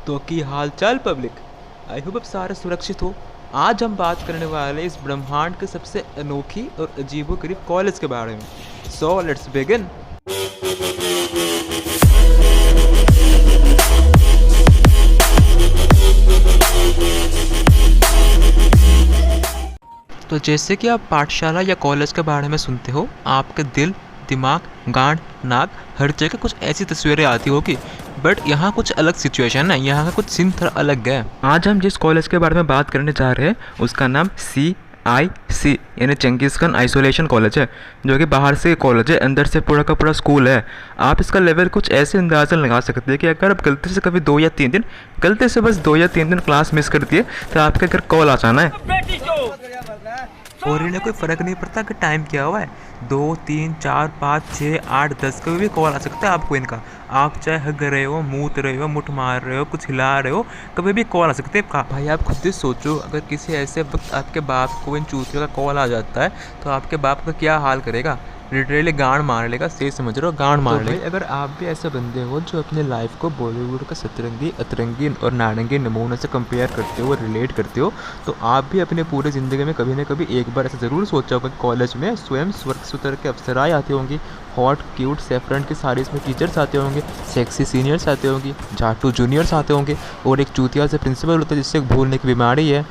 तो की हाल चाल पब्लिक। आई होप अब सारे सुरक्षित हो। आज हम बात करने वाले इस ब्रह्मांड के सबसे अनोखी और अजीबोगरीब कॉलेज के बारे में। So let's begin. तो जैसे कि आप पाठशाला या कॉलेज के बारे में सुनते हो, आपके दिल, दिमाग, गांड, नाक, हर जगह कुछ ऐसी तस्वीरें आती होगी। बट यहाँ कुछ अलग सिचुएशन है, यहाँ का कुछ सीन थोड़ा अलग है। आज हम जिस कॉलेज के बारे में बात करने जा रहे हैं उसका नाम CIC यानी चंगेज़ खान आइसोलेशन कॉलेज है, जो कि बाहर से कॉलेज है, अंदर से पूरा का पूरा स्कूल है। आप इसका लेवल कुछ ऐसे अंदाज़ा लगा सकते हैं कि अगर आप गलती से कभी 2 या 3 दिन, गलती से बस 2 या 3 दिन क्लास मिस कर दिए तो आपके घर कॉल आ जाना है। और इन्हें कोई फ़र्क नहीं पड़ता कि टाइम क्या हुआ है, 2, 3, 4, 5, 6, 8, 10 कभी भी कॉल आ सकता है आपको इनका। आप चाहे हग रहे हो, मूत रहे हो, मुठ मार रहे हो, कुछ हिला रहे हो, कभी भी कॉल आ सकते हैं। भाई आप खुद ही सोचो, अगर किसी ऐसे वक्त आपके बाप को इन चूतियों का कॉल आ जाता है तो आपके बाप का क्या हाल करेगा। लिटरली गांड मार लेगा, सही समझ रहे हो, गांड मार लेगा। अगर आप भी ऐसे बंदे हो जो अपने लाइफ को बॉलीवुड का सतरंगी, अतरंगी और नारंगी नमूने से कंपेयर करते हो, रिलेट करते हो, तो आप भी अपने पूरे ज़िंदगी में कभी ना कभी एक बार ऐसा ज़रूर सोचा होगा कि कॉलेज में स्वयं स्वर्ग से उतर के अप्सराएँ आती होंगी, हॉट क्यूट सेफ्रन की साड़ीज़ में टीचर्स आते होंगे, सेक्सी सीनियर्स आते होंगे, झाटू जूनियर्स आते होंगे, और एक चूतिया से प्रिंसिपल होता है जिससे भूलने की बीमारी है।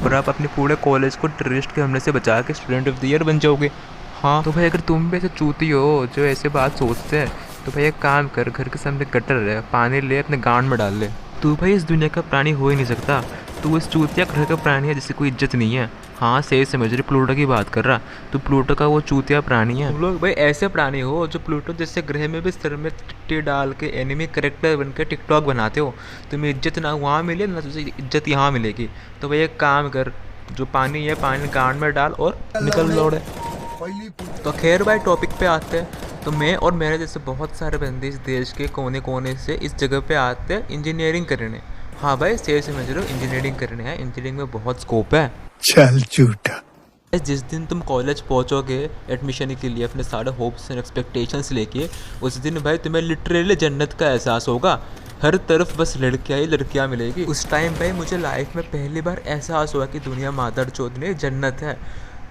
और आप अपने पूरे कॉलेज को टेररिस्ट के हमले से बचा के स्टूडेंट ऑफ द ईयर बन जाओगे। हाँ, तो भाई अगर तुम भी ऐसे चूती हो जो ऐसे बात सोचते हैं, तो भाई एक काम कर, घर के सामने गटर है, पानी ले अपने गांड में डाल ले। तू भाई इस दुनिया का प्राणी हो ही नहीं सकता, तू इस चूतिया घर का प्राणी है जिससे कोई इज्जत नहीं है। हाँ सही समझ रही, प्लूटो की बात कर रहा, तो प्लूटो का वो चूतिया प्राणी है। तुम लोग भाई ऐसे प्राणी हो जो प्लूटो जैसे ग्रह में भी सर में टिट्टी डाल के एनिमी करेक्टर बन के टिकटॉक बनाते हो। तुम्हें इज्जत ना वहाँ मिले ना तुझे इज्जत यहाँ मिलेगी। तो भाई एक काम कर, जो पानी है पानी गांड में डाल और निकल लौड़े। तो खैर भाई टॉपिक पे आते हैं। तो मैं और मेरे जैसे बहुत सारे बंदे इस देश के कोने कोने से इस जगह पे आते हैं इंजीनियरिंग करने। हाँ भाई सही समझ रहे हो, इंजीनियरिंग करने हैं। इंजीनियरिंग में बहुत स्कोप है। चल झूठा। जिस दिन तुम कॉलेज पहुंचोगे एडमिशन के लिए अपने सारे होप्स एंड एक्सपेक्टेशंस लेके, उस दिन भाई तुम्हें लिटरली जन्नत का एहसास होगा। हर तरफ बस लड़कियाँ ही लड़कियाँ मिलेगी। उस टाइम भाई मुझे लाइफ में पहली बार एहसास हुआ कि दुनिया मादर चौथ नहीं जन्नत है।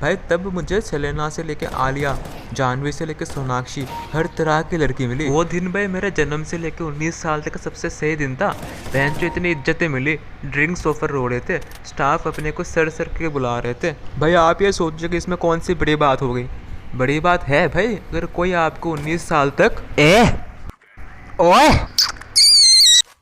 भाई तब मुझे सेलेना से लेके आलिया, जानवी से लेके सोनाक्षी, हर तरह की लड़की मिली। वो दिन भाई मेरे जन्म से लेके 19 साल तक का सबसे सही दिन था। बहन जो इतनी इज्जतें मिली, ड्रिंक्स ऑफर हो रहे थे, स्टाफ अपने को सर सर के बुला रहे थे। भाई आप ये सोचो कि इसमें कौन सी बड़ी बात हो गई। बड़ी बात है भाई अगर कोई आपको 19 साल तक ओए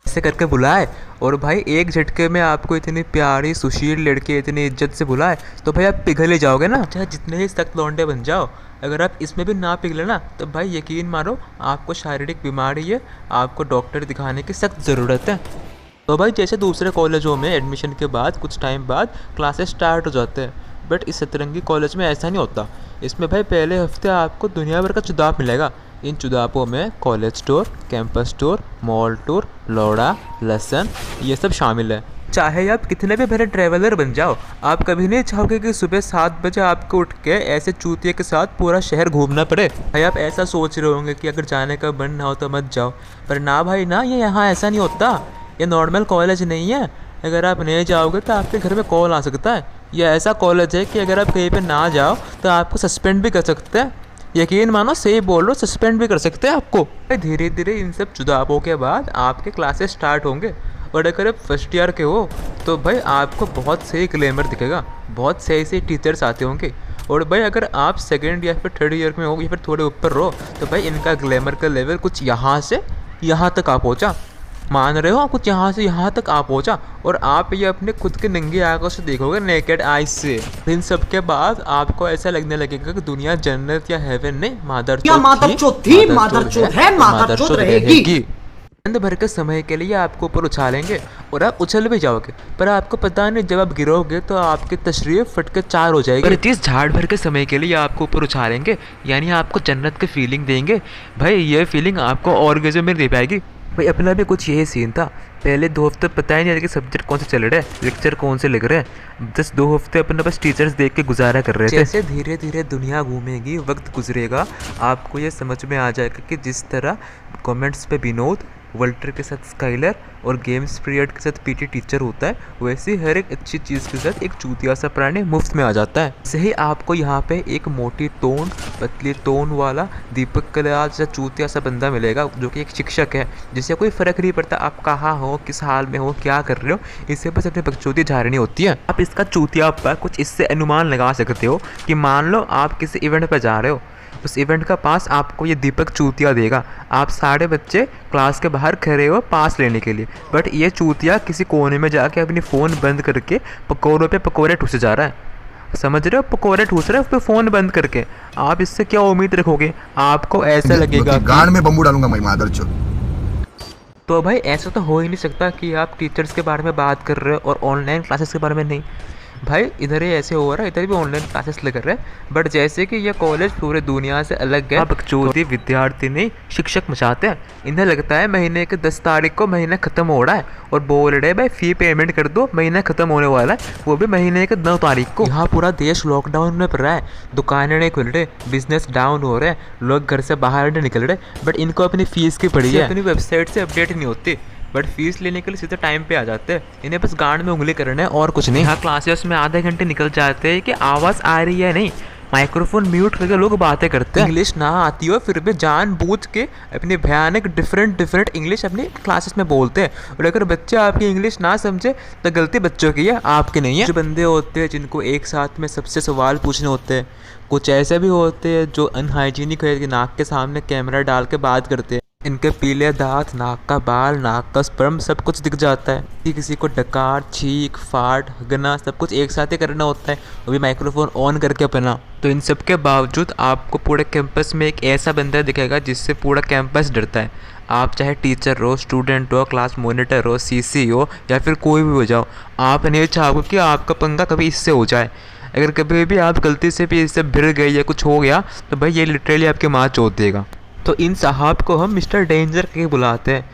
ऐसे करके बुलाए, और भाई एक झटके में आपको इतनी प्यारी सुशील लड़की इतनी इज्जत से बुलाए, तो भाई आप पिघल ही जाओगे ना, चाहे जितने ही सख्त लौंडे बन जाओ। अगर आप इसमें भी ना पिघले ना, तो भाई यकीन मारो आपको शारीरिक बीमारी है, आपको डॉक्टर दिखाने की सख्त ज़रूरत है। तो भाई जैसे दूसरे कॉलेजों में एडमिशन के बाद कुछ टाइम बाद क्लासेस स्टार्ट हो जाते हैं, बट इस सतरंगी कॉलेज में ऐसा नहीं होता। इसमें भाई पहले हफ्ते आपको दुनिया भर का चुदाव मिलेगा। इन चुदापों में college tour, campus tour, mall tour, लौड़ा, लहसन, ये सब शामिल है। चाहे आप कितने भी बड़े ट्रैवलर बन जाओ, आप कभी नहीं चाहोगे कि सुबह 7 बजे आपको उठ के ऐसे चूतिए के साथ पूरा शहर घूमना पड़े। भाई आप ऐसा सोच रहे होंगे कि अगर जाने का मन ना हो तो मत जाओ, पर ना भाई ना, ये यहाँ ऐसा नहीं होता। ये नॉर्मल कॉलेज नहीं है। अगर आप नहीं जाओगे तो आपके घर में कॉल आ सकता है। यह ऐसा कॉलेज है कि अगर आप कहीं पर ना जाओ तो आपको सस्पेंड भी कर सकते हैं। यकीन मानो सही बोल रहा हूँ, सस्पेंड भी कर सकते हैं आपको। धीरे धीरे इन सब चुदावों के बाद आपके क्लासेस स्टार्ट होंगे, और अगर आप फर्स्ट ईयर के हो तो भाई आपको बहुत सही ग्लैमर दिखेगा, बहुत सही सही टीचर्स आते होंगे। और भाई अगर आप सेकेंड या फिर थर्ड ईयर में हो या फिर थोड़े ऊपर रहो, तो भाई इनका ग्लैमर का लेवल कुछ यहाँ से यहाँ तक आ पहुँचा। मान रहे हो, कुछ यहाँ से यहाँ तक आ पहुँचा। और आप ये अपने खुद के नंगी आंखों से देखोगे, नेकेड आइज से। इन सब के बाद आपको ऐसा लगने लगेगा कि दुनिया जन्नत या हेवन नहीं, मादर चौथ रहेगी। चंद भर के समय के लिए आपको ऊपर उछालेंगे और आप उछल भी जाओगे, पर आपको पता नहीं जब आप गिरोगे तो आपकी तशरीफ फट के 4 हो जाएगी। पर जिस झाड़ भर के समय के लिए आपको ऊपर उछालेंगे, यानी आपको जन्नत की फीलिंग देंगे, भाई ये फीलिंग आपको ऑर्गेज़म में दे पाएगी। भाई अपना भी कुछ यही सीन था। पहले 2 हफ्ते पता ही नहीं कि सब्जेक्ट कौन से चल रहे हैं, लेक्चर कौन से लग रहे हैं। 2 हफ्ते अपना बस टीचर्स देख के गुजारा कर रहे थे। जैसे धीरे धीरे दुनिया घूमेगी, वक्त गुजरेगा, आपको ये समझ में आ जाएगा कि जिस तरह कमेंट्स पे विनोद, वल्टर के साथ स्काइलर और गेम्स पीरियड के साथ पीटी टीचर होता है, वैसे ही हर एक अच्छी चीज़ के साथ एक चूतिया सा प्राणी मुफ्त में आ जाता है। सही आपको यहाँ पे एक मोटी तोंड पतली तोंड वाला दीपक कलाल जैसा चूतिया सा बंदा मिलेगा, जो कि एक शिक्षक है, जिससे कोई फ़र्क नहीं पड़ता आप कहाँ हो, किस हाल में हो, क्या कर रहे हो, इससे बस अपनी बकचोदी झाड़नी होती है। आप इसका चूतिया पर कुछ इससे अनुमान लगा सकते हो कि मान लो आप किसी इवेंट पर जा रहे हो, उस इवेंट का पास आपको ये दीपक चूतिया देगा। आप सारे बच्चे क्लास के बाहर खड़े हो पास लेने के लिए, बट ये चूतिया किसी कोने में जाके अपनी फ़ोन बंद करके पकौड़ों पे पकौड़े ठूसे जा रहा है। समझ रहे हो, पकौड़े ठूस रहे हो फिर फ़ोन बंद करके। आप इससे क्या उम्मीद रखोगे? आपको ऐसा लगेगा गान में बम्बू डालूंगा मैं मादरचोद। तो भाई ऐसा तो हो ही नहीं सकता कि आप टीचर्स के बारे में बात कर रहे हो और ऑनलाइन क्लासेस के बारे में नहीं। भाई इधर ही ऐसे हो रहा है, इधर भी ऑनलाइन क्लासेस ले कर रहे हैं, बट जैसे कि ये कॉलेज पूरे दुनिया से अलग है। बकचोदी विद्यार्थी नहीं शिक्षक मचाते हैं। इन्हें लगता है महीने के 10 तारीख को महीना ख़त्म हो रहा है और बोल रहे भाई फ़ी पेमेंट कर दो, महीना ख़त्म होने वाला है, वो भी महीने के 9 तारीख को। यहाँ पूरा देश लॉकडाउन में पड़ रहा है, दुकानें नहीं खुल रहे, बिजनेस डाउन हो रहे हैं, लोग घर से बाहर नहीं निकल रहे, बट इनको अपनी फ़ीस की पड़ी है, अपनी वेबसाइट से अपडेट नहीं होती, बट फीस लेने के लिए सीधे टाइम पे आ जाते हैं। इन्हें बस गांड में उंगली करना है और कुछ नहीं। यहाँ क्लासेस में आधे घंटे निकल जाते हैं कि आवाज़ आ रही है नहीं, माइक्रोफोन म्यूट करके लोग बातें करते हैं। इंग्लिश ना आती हो फिर भी जानबूझ के अपनी भयानक डिफरेंट इंग्लिश अपनी क्लासेस में बोलते हैं, और अगर बच्चे आपकी इंग्लिश ना समझे तो गलती बच्चों की है, आपकी नहीं है। जो बंदे होते हैं जिनको एक साथ में सबसे सवाल पूछने होते हैं, कुछ ऐसे भी होते हैं जो अनहाइजीनिक है कि नाक के सामने कैमरा डाल के बात करते हैं, इनके पीले दांत, नाक का बाल, नाक का स्पर्म सब कुछ दिख जाता है। किसी को डकार, छींक, फाट, हगना सब कुछ एक साथ ही करना होता है, वो भी माइक्रोफोन ऑन करके अपना। तो इन सब के बावजूद आपको पूरे कैंपस में एक ऐसा बंदा दिखेगा जिससे पूरा कैंपस डरता है। आप चाहे टीचर हो, स्टूडेंट हो, क्लास मॉनिटर हो, सीसी हो या फिर कोई भी हो जाओ, आप नहीं चाहोगे कि आपका पंगा कभी इससे हो जाए। अगर कभी भी आप गलती से भी इससे भिड़ गए या कुछ हो गया तो भाई ये लिटरली आपके माँ चोद देगा। तो इन साहब को हम मिस्टर डेंजर के बुलाते हैं।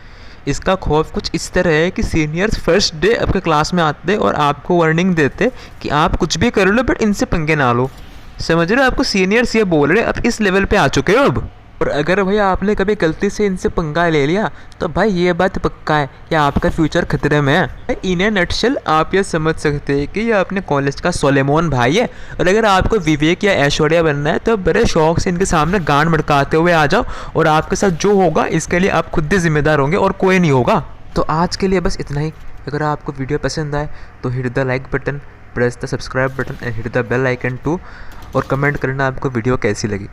इसका खौफ कुछ इस तरह है कि सीनियर्स फर्स्ट डे आपके क्लास में आते और आपको वार्निंग देते कि आप कुछ भी कर लो बट इनसे पंगे ना लो। समझ रहे हो, आपको सीनियर्स ये बोल रहे आप इस लेवल पे आ चुके हो अब। और अगर भाई आपने कभी गलती से इनसे पंगा ले लिया तो भाई ये बात पक्का है कि आपका फ्यूचर खतरे में है। इन ए नटशेल आप ये समझ सकते हैं कि ये अपने कॉलेज का सोलेमोन भाई है, और अगर आपको विवेक या ऐश्वर्या बनना है तो बड़े शौक से इनके सामने गांड मड़काते हुए आ जाओ, और आपके साथ जो होगा इसके लिए आप खुद ही जिम्मेदार होंगे और कोई नहीं होगा। तो आज के लिए बस इतना ही। अगर आपको वीडियो पसंद आए तो hit the like button, press the subscribe button and hit the bell icon too, और कमेंट करना आपको वीडियो कैसी लगी।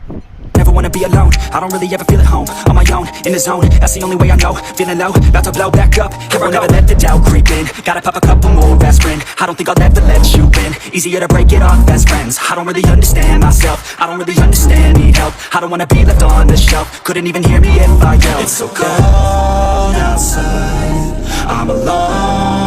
Never wanna be alone, I don't really ever feel at home. On my own, in the zone, that's the only way I know. Feeling low, about to blow back up. Here I'll never let the doubt creep in. Gotta pop a couple more aspirin. I don't think I'll ever let you in. Easier to break it off best friends. I don't really understand myself, I don't really understand, need help. I don't wanna be left on the shelf. Couldn't even hear me if I yelled. It's so cold outside, I'm alone